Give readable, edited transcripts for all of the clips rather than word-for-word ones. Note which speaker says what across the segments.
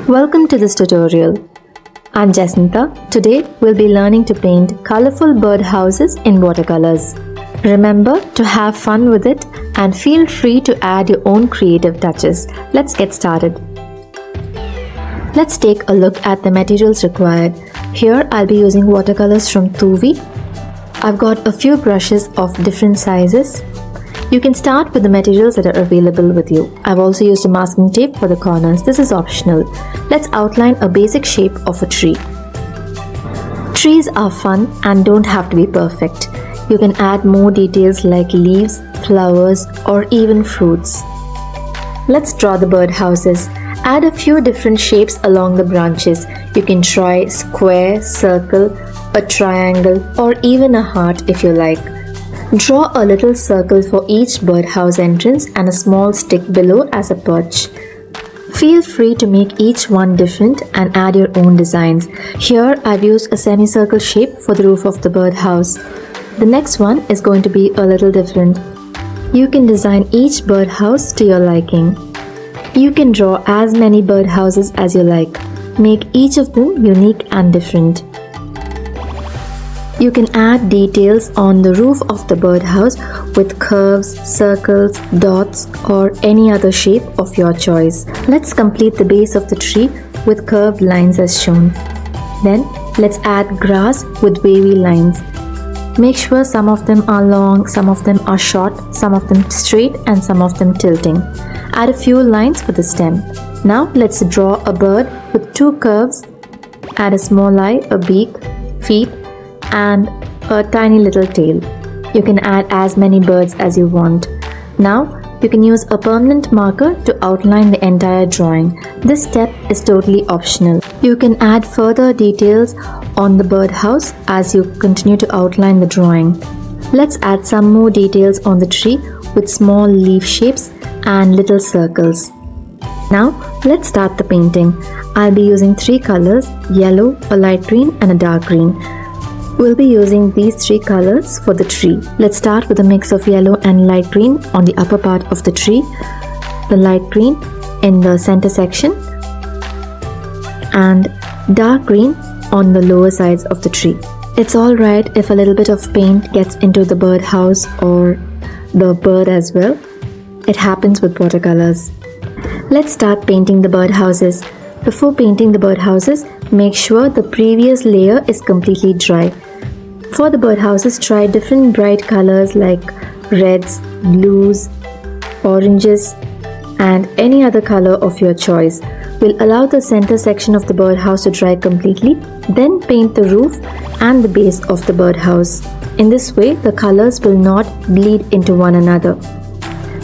Speaker 1: Welcome to this tutorial. I'm Jessintha. Today we'll be learning to paint colorful birdhouses in watercolors. Remember to have fun with it and feel free to add your own creative touches. Let's get started. Let's take a look at the materials required. Here I'll be using watercolors from Thoovi. I've got a few brushes of different sizes. You can start with the materials that are available with you. I've also used a masking tape for the corners. This is optional. Let's outline a basic shape of a tree. Trees are fun and don't have to be perfect. You can add more details like leaves, flowers, or even fruits. Let's draw the birdhouses. Add a few different shapes along the branches. You can try square, circle, a triangle, or even a heart if you like. Draw a little circle for each birdhouse entrance and a small stick below as a perch. Feel free to make each one different and add your own designs. Here I've used a semicircle shape for the roof of the birdhouse. The next one is going to be a little different. You can design each birdhouse to your liking. You can draw as many birdhouses as you like. Make each of them unique and different. You can add details on the roof of the birdhouse with curves, circles, dots, or any other shape of your choice. Let's complete the base of the tree with curved lines as shown. Then let's add grass with wavy lines. Make sure some of them are long, some of them are short, some of them straight, and some of them tilting. Add a few lines for the stem. Now let's draw a bird with two curves. Add a small eye, a beak, feet, and a tiny little tail. You can add as many birds as you want. Now you can use a permanent marker to outline the entire drawing. This step is totally optional. You can add further details on the birdhouse as you continue to outline the drawing. Let's add some more details on the tree with small leaf shapes and little circles. Now let's start the painting. I'll be using three colors: yellow, a light green, and a dark green. We'll be using these three colors for the tree. Let's start with a mix of yellow and light green on the upper part of the tree, the light green in the center section, and dark green on the lower sides of the tree. It's alright if a little bit of paint gets into the birdhouse or the bird as well. It happens with watercolors. Let's start painting the birdhouses. Before painting the birdhouses, make sure the previous layer is completely dry. For the birdhouses, try different bright colors like reds, blues, oranges, and any other color of your choice. We'll allow the center section of the birdhouse to dry completely, then paint the roof and the base of the birdhouse. In this way, the colors will not bleed into one another.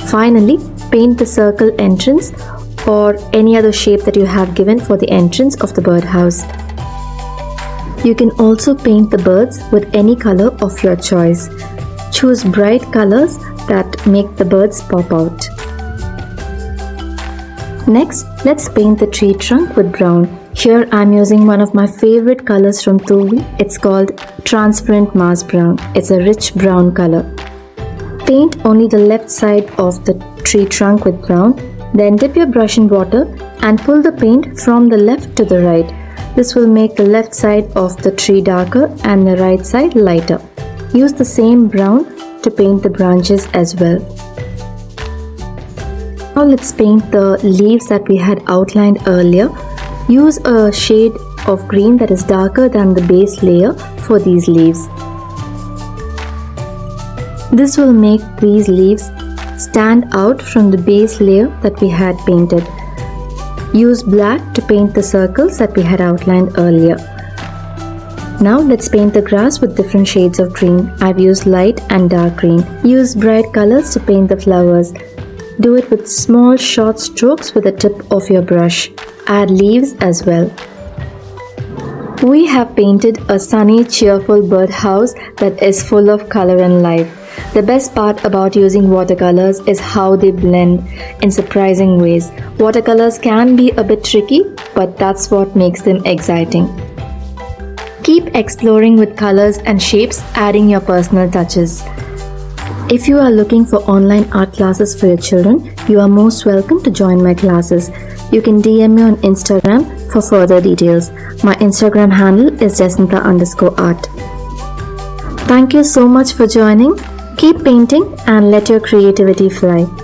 Speaker 1: Finally, paint the circle entrance or any other shape that you have given for the entrance of the birdhouse. You can also paint the birds with any color of your choice. Choose bright colors that make the birds pop out. Next, let's paint the tree trunk with brown. Here I'm using one of my favorite colors from Thoovi. It's called Transparent Mars Brown. It's a rich brown color. Paint only the left side of the tree trunk with brown. Then dip your brush in water and pull the paint from the left to the right. This will make the left side of the tree darker and the right side lighter. Use the same brown to paint the branches as well. Now let's paint the leaves that we had outlined earlier. Use a shade of green that is darker than the base layer for these leaves. This will make these leaves stand out from the base layer that we had painted. Use black to paint the circles that we had outlined earlier. Now let's paint the grass with different shades of green. I've used light and dark green. Use bright colors to paint the flowers. Do it with small short strokes with the tip of your brush. Add leaves as well. We have painted a sunny, cheerful birdhouse that is full of color and life. The best part about using watercolors is how they blend in surprising ways. Watercolors can be a bit tricky, but that's what makes them exciting. Keep exploring with colors and shapes, adding your personal touches. If you are looking for online art classes for your children, you are most welcome to join my classes. You can DM me on Instagram for further details. My Instagram handle is Jessintha_art. Thank you so much for joining. Keep painting and let your creativity fly.